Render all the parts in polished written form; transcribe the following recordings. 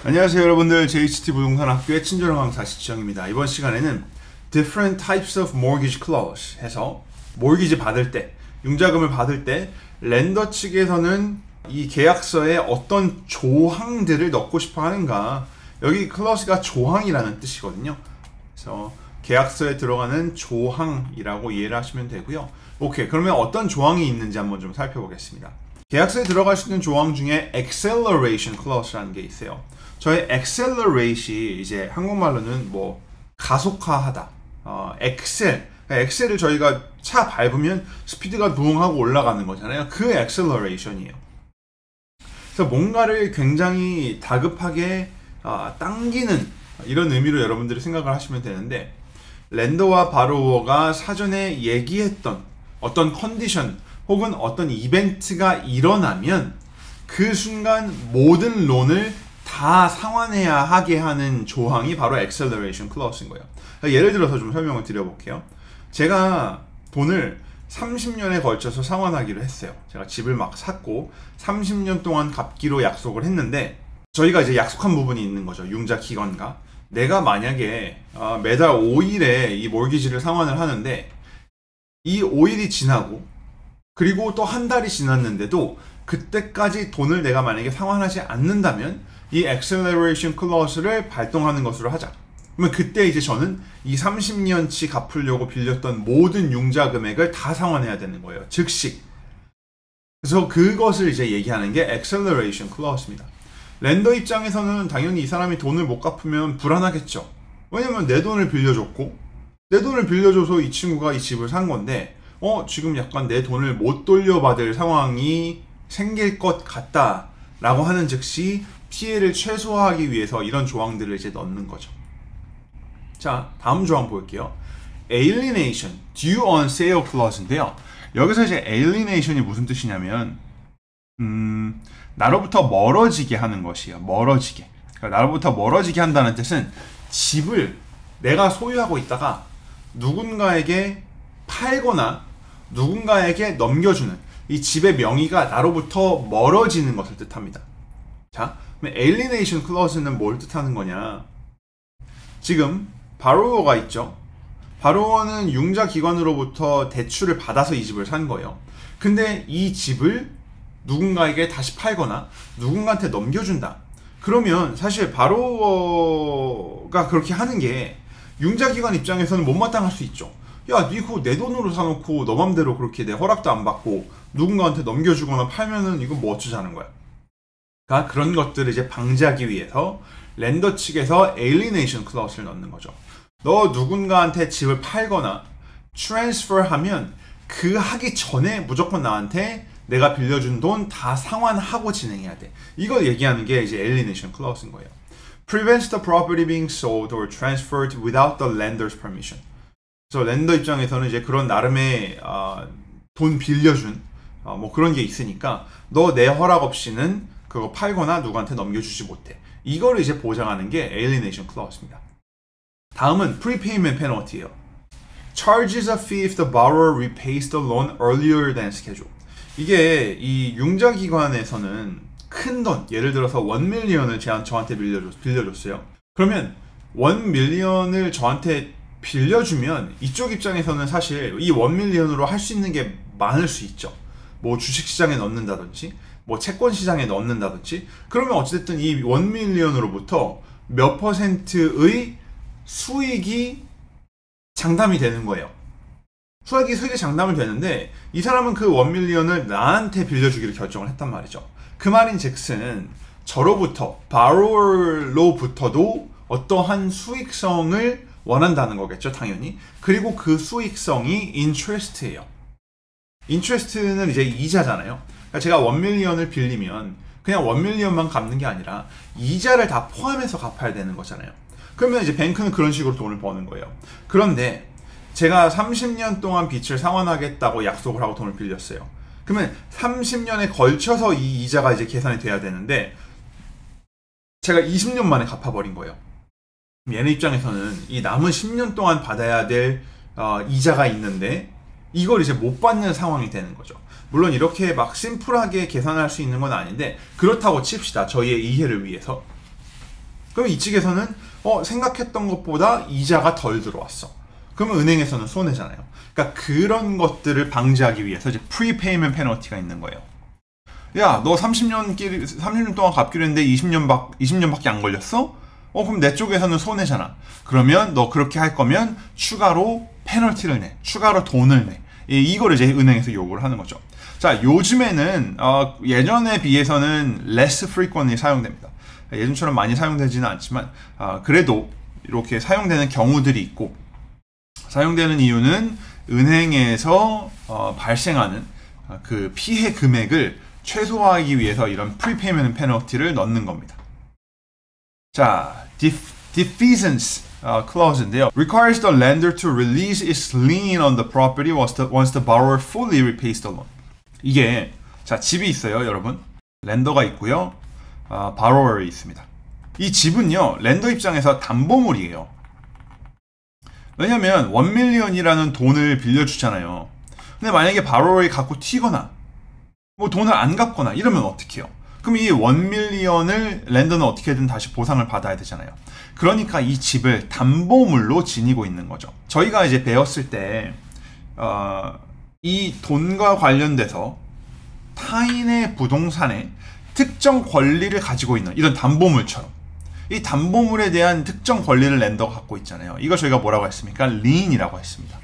안녕하세요 여러분들, JHT 부동산학교의 친절한 강사 시청입니다. 이번 시간에는 Different Types of Mortgage Clause 해서 모기지 받을 때, 융자금을 받을 때 렌더 측에서는 이 계약서에 어떤 조항들을 넣고 싶어 하는가. 여기 clause가 조항이라는 뜻이거든요. 그래서 계약서에 들어가는 조항이라고 이해를 하시면 되고요. 오케이, 그러면 어떤 조항이 있는지 한번 좀 살펴보겠습니다. 계약서에 들어갈 수 있는 조항 중에 acceleration clause라는 게 있어요. 저의 accelerate이 이제 한국말로는 뭐 가속화하다, 엑셀을 저희가 차 밟으면 스피드가 부웅 하고 올라가는 거잖아요. 그 acceleration이에요. 그래서 뭔가를 굉장히 다급하게 당기는 이런 의미로 여러분들이 생각을 하시면 되는데, 렌더와 바로워가 사전에 얘기했던 어떤 컨디션 혹은 어떤 이벤트가 일어나면 그 순간 모든 론을 다 상환해야 하게 하는 조항이 바로 acceleration clause인 거예요. 예를 들어서 좀 설명을 드려볼게요. 제가 돈을 30년에 걸쳐서 상환하기로 했어요. 제가 집을 막 샀고 30년 동안 갚기로 약속을 했는데, 저희가 이제 약속한 부분이 있는 거죠. 융자 기간과. 내가 만약에 매달 5일에 이 몰기지를 상환을 하는데, 이 5일이 지나고 그리고 또 한 달이 지났는데도 그때까지 돈을 내가 만약에 상환하지 않는다면 이 acceleration clause를 발동하는 것으로 하자. 그러면 그때 이제 저는 이 30년치 갚으려고 빌렸던 모든 융자 금액을 다 상환해야 되는 거예요. 즉시. 그래서 그것을 이제 얘기하는 게 acceleration clause입니다. 렌더 입장에서는 당연히 이 사람이 돈을 못 갚으면 불안하겠죠. 왜냐면 내 돈을 빌려줬고, 내 돈을 빌려줘서 이 친구가 이 집을 산 건데 지금 약간 내 돈을 못 돌려받을 상황이 생길 것 같다 라고 하는 즉시 피해를 최소화하기 위해서 이런 조항들을 이제 넣는 거죠. 자, 다음 조항 볼게요. alienation, due on sale clause인데요. 여기서 이제 alienation이 무슨 뜻이냐면 나로부터 멀어지게 하는 것이에요. 멀어지게. 그러니까 나로부터 멀어지게 한다는 뜻은 집을 내가 소유하고 있다가 누군가에게 팔거나 누군가에게 넘겨주는, 이 집의 명의가 나로부터 멀어지는 것을 뜻합니다. 자, 그럼 alienation clause는 뭘 뜻하는 거냐? 지금 바로워가 있죠. 바로워는 융자 기관으로부터 대출을 받아서 이 집을 산 거예요. 근데 이 집을 누군가에게 다시 팔거나 누군가한테 넘겨준다. 그러면 사실 바로워가 그렇게 하는 게 융자 기관 입장에서는 못마땅할 수 있죠. 야, 니 그거 내 돈으로 사놓고 너 맘대로 그렇게 내 허락도 안 받고 누군가한테 넘겨주거나 팔면은 이건 뭐 어쩌자는 거야. 그러니까 그런 것들을 이제 방지하기 위해서 렌더 측에서 alienation clause를 넣는 거죠. 너 누군가한테 집을 팔거나 transfer 하면 그 하기 전에 무조건 나한테 내가 빌려준 돈 다 상환하고 진행해야 돼. 이걸 얘기하는 게 이제 alienation clause인 거예요. prevents the property being sold or transferred without the lender's permission. 그래서 렌더 입장에서는 이제 그런 나름의 돈 빌려준 뭐 그런 게 있으니까 너 내 허락 없이는 그거 팔거나 누구한테 넘겨주지 못해. 이거를 이제 보장하는 게 alienation clause입니다. 다음은 prepayment penalty예요. charges a fee if the borrower repays the loan earlier than schedule. 이게 이 융자 기관에서는 큰 돈, 예를 들어서 1밀리언을 저한테 빌려줬어요. 그러면 1밀리언을 저한테 빌려주면 이쪽 입장에서는 사실 이 1밀리언으로 할 수 있는 게 많을 수 있죠. 뭐 주식시장에 넣는다든지 뭐 채권시장에 넣는다든지. 그러면 어쨌든 이 1밀리언으로부터 몇 퍼센트의 수익이 장담이 되는 거예요. 수익이 장담이 되는데 이 사람은 그 1밀리언을 나한테 빌려주기로 결정을 했단 말이죠. 그 말인 즉슨 저로부터, borrower로부터도 어떠한 수익성을 원한다는 거겠죠, 당연히. 그리고 그 수익성이 interest예요. interest는 이제 이자잖아요. 그러니까 제가 1밀리언을 빌리면 그냥 1밀리언만 갚는 게 아니라 이자를 다 포함해서 갚아야 되는 거잖아요. 그러면 이제 뱅크는 그런 식으로 돈을 버는 거예요. 그런데 제가 30년 동안 빚을 상환하겠다고 약속을 하고 돈을 빌렸어요. 그러면 30년에 걸쳐서 이 이자가 이제 계산이 돼야 되는데 제가 20년 만에 갚아버린 거예요. 얘네 입장에서는 이 남은 10년 동안 받아야 될 이자가 있는데 이걸 이제 못 받는 상황이 되는 거죠. 물론 이렇게 막 심플하게 계산할 수 있는 건 아닌데 그렇다고 칩시다. 저희의 이해를 위해서. 그럼 이쪽에서는 생각했던 것보다 이자가 덜 들어왔어. 그러면 은행에서는 손해잖아요. 그러니까 그런 것들을 방지하기 위해서 이제 프리페이먼트 페널티가 있는 거예요. 야, 너 30년 동안 갚기로 했는데 20년밖에 안 걸렸어? 그럼 내 쪽에서는 손해잖아. 그러면 너 그렇게 할 거면 추가로 페널티를 내. 추가로 돈을 내. 이거를 이제 은행에서 요구를 하는 거죠. 자, 요즘에는 예전에 비해서는 less frequently 사용됩니다. 예전처럼 많이 사용되지는 않지만 그래도 이렇게 사용되는 경우들이 있고, 사용되는 이유는 은행에서 발생하는 그 피해 금액을 최소화하기 위해서 이런 프리페이먼트 페널티를 넣는 겁니다. 자, defeasance clause인데요. Requires the lender to release its lien on the property once the borrower fully repays the loan. 이게 자, 집이 있어요, 여러분. 렌더가 있고요. borrower이 있습니다. 이 집은요, 렌더 입장에서 담보물이에요. 왜냐면 1밀리언이라는 돈을 빌려주잖아요. 근데 만약에 borrower이 갖고 튀거나 뭐 돈을 안 갚거나 이러면 어떡해요? 그럼 이 1밀리언을 렌더는 어떻게든 다시 보상을 받아야 되잖아요. 그러니까 이 집을 담보물로 지니고 있는 거죠. 저희가 이제 배웠을 때 이 돈과 관련돼서 타인의 부동산에 특정 권리를 가지고 있는 이런 담보물처럼 이 담보물에 대한 특정 권리를 렌더가 갖고 있잖아요. 이걸 저희가 뭐라고 했습니까? 리인이라고 했습니다.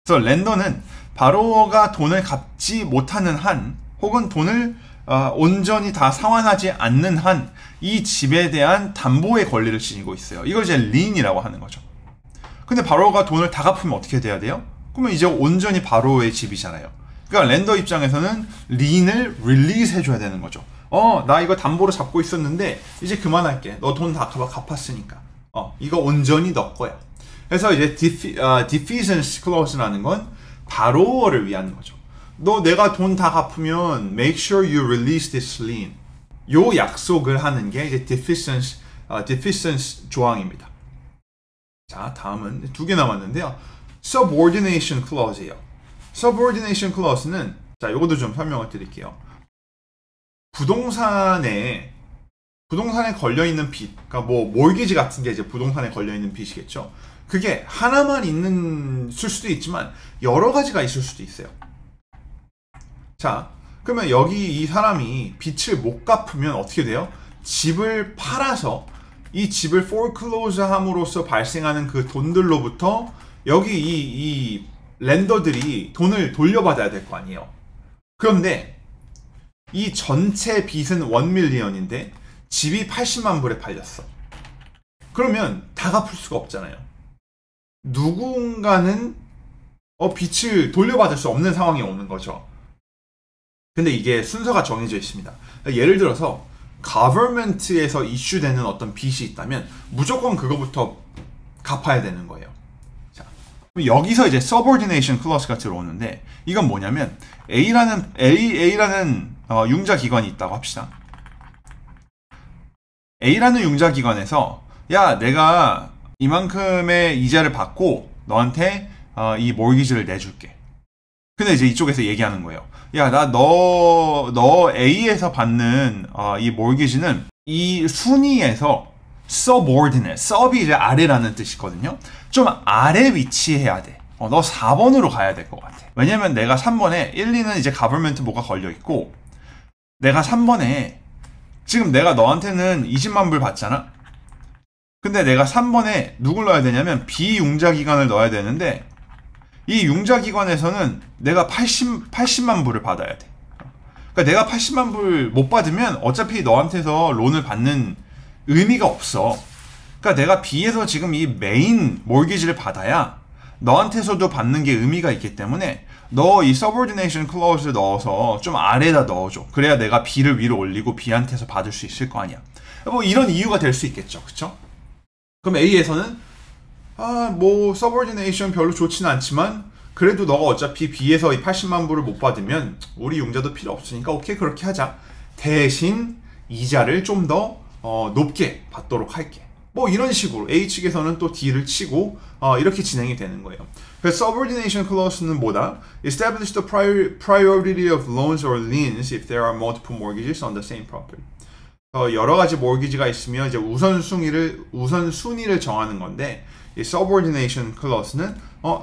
그래서 렌더는 바로워가 돈을 갚지 못하는 한, 혹은 돈을 온전히 다 상환하지 않는 한, 이 집에 대한 담보의 권리를 지니고 있어요. 이걸 이제 리인이라고 하는 거죠. 근데 바로워가 돈을 다 갚으면 어떻게 돼야 돼요? 그러면 이제 온전히 바로워의 집이잖아요. 그러니까 렌더 입장에서는 리인을 릴리즈 해줘야 되는 거죠. 나 이거 담보로 잡고 있었는데 이제 그만할게. 너 돈 다 갚았으니까. 이거 온전히 너 거야. 그래서 이제 defeasance clause라는 건 바로워를 위한 거죠. 너 내가 돈 다 갚으면 make sure you release this lien. 요 약속을 하는 게 이제 defeasance 조항입니다. 자, 다음은 2개 남았는데요. subordination clause예요. subordination clause는 자, 요것도 좀 설명을 드릴게요. 부동산에 걸려 있는 빚, 그러니까 뭐 몰기지 같은 게 이제 부동산에 걸려 있는 빚이겠죠. 그게 하나만 있을 수도 있지만 여러 가지가 있을 수도 있어요. 자, 그러면 여기 이 사람이 빚을 못 갚으면 어떻게 돼요? 집을 팔아서 이 집을 foreclose 함으로써 발생하는 그 돈들로부터 여기 이 렌더들이 돈을 돌려받아야 될 거 아니에요. 그런데 이 전체 빚은 1밀리언인데 집이 80만 불에 팔렸어. 그러면 다 갚을 수가 없잖아요. 누군가는 빚을 돌려받을 수 없는 상황이 오는 거죠. 근데 이게 순서가 정해져 있습니다. 예를 들어서 government에서 이슈되는 어떤 빚이 있다면 무조건 그거부터 갚아야 되는 거예요. 자, 여기서 이제 subordination clause가 들어오는데 이건 뭐냐면 A라는 융자 기관이 있다고 합시다. A라는 융자 기관에서 야, 내가 이만큼의 이자를 받고 너한테 이 모기지를 내줄게. 근데 이제 이쪽에서 얘기하는 거예요. 야, 너 A에서 받는 이 모기지는 이 순위에서 subordinate, sub이 이제 아래라는 뜻이거든요. 좀 아래 위치해야 돼. 너 4번으로 가야 될 것 같아. 왜냐면 내가 3번에 1, 2는 이제 government 뭐가 걸려 있고 내가 3번에 지금 내가 너한테는 20만 불 받잖아. 근데 내가 3번에 누굴 넣어야 되냐면 비융자 기관을 넣어야 되는데 이 융자 기관에서는 내가 80만 불을 받아야 돼. 그러니까 내가 80만 불 못 받으면 어차피 너한테서 론을 받는 의미가 없어. 그러니까 내가 B에서 지금 이 메인 몰기지를 받아야 너한테서도 받는 게 의미가 있기 때문에 너 이 subordination clause를 넣어서 좀 아래다 넣어줘. 그래야 내가 B를 위로 올리고 B한테서 받을 수 있을 거 아니야. 뭐 이런 이유가 될 수 있겠죠. 그쵸? 그럼 A에서는 뭐 subordination 별로 좋지는 않지만 그래도 너가 어차피 B에서 이 80만 불을 못 받으면 우리 융자도 필요 없으니까 오케이 그렇게 하자. 대신 이자를 좀 더 높게 받도록 할게. 뭐 이런 식으로 A 측에서는 또 D를 치고 이렇게 진행이 되는 거예요. 그래서 subordination clause는 뭐다? Establish the priority of loans or liens if there are multiple mortgages on the same property. 여러 가지 모기지가 있으면 이제 우선순위를 정하는 건데, 이 subordination clause는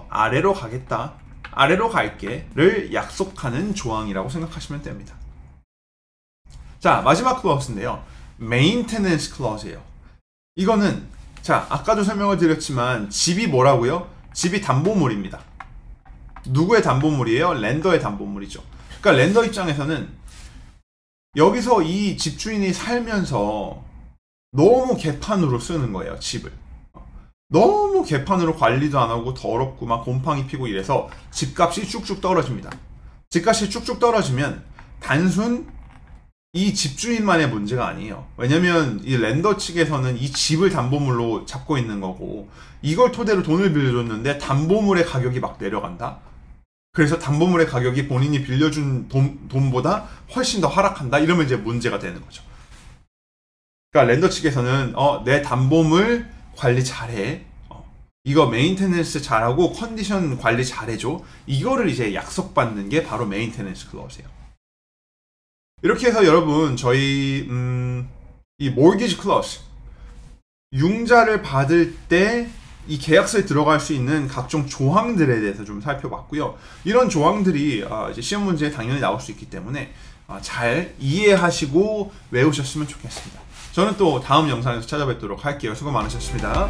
아래로 가겠다, 아래로 갈게를 약속하는 조항이라고 생각하시면 됩니다. 자, 마지막 clause인데요. maintenance clause예요. 이거는 자, 아까도 설명을 드렸지만 집이 뭐라고요? 집이 담보물입니다. 누구의 담보물이에요? 렌더의 담보물이죠. 그러니까 렌더 입장에서는 여기서 이 집주인이 살면서 너무 개판으로 쓰는 거예요, 집을. 너무 개판으로 관리도 안 하고 더럽고 막 곰팡이 피고 이래서 집값이 쭉쭉 떨어집니다. 집값이 쭉쭉 떨어지면 단순 이 집주인만의 문제가 아니에요. 왜냐면 이 렌더 측에서는 이 집을 담보물로 잡고 있는 거고, 이걸 토대로 돈을 빌려줬는데 담보물의 가격이 막 내려간다? 그래서 담보물의 가격이 본인이 빌려준 돈보다 훨씬 더 하락한다? 이러면 이제 문제가 되는 거죠. 그러니까 렌더 측에서는 내 담보물 관리 잘해, 이거 메인테넌스 잘하고 컨디션 관리 잘해줘, 이거를 이제 약속받는 게 바로 메인테넌스 클로즈예요. 이렇게 해서 여러분 저희 이 모기지 클로즈, 융자를 받을 때 이 계약서에 들어갈 수 있는 각종 조항들에 대해서 좀 살펴봤고요. 이런 조항들이 이제 시험 문제에 당연히 나올 수 있기 때문에 잘 이해하시고 외우셨으면 좋겠습니다. 저는 또 다음 영상에서 찾아뵙도록 할게요. 수고 많으셨습니다.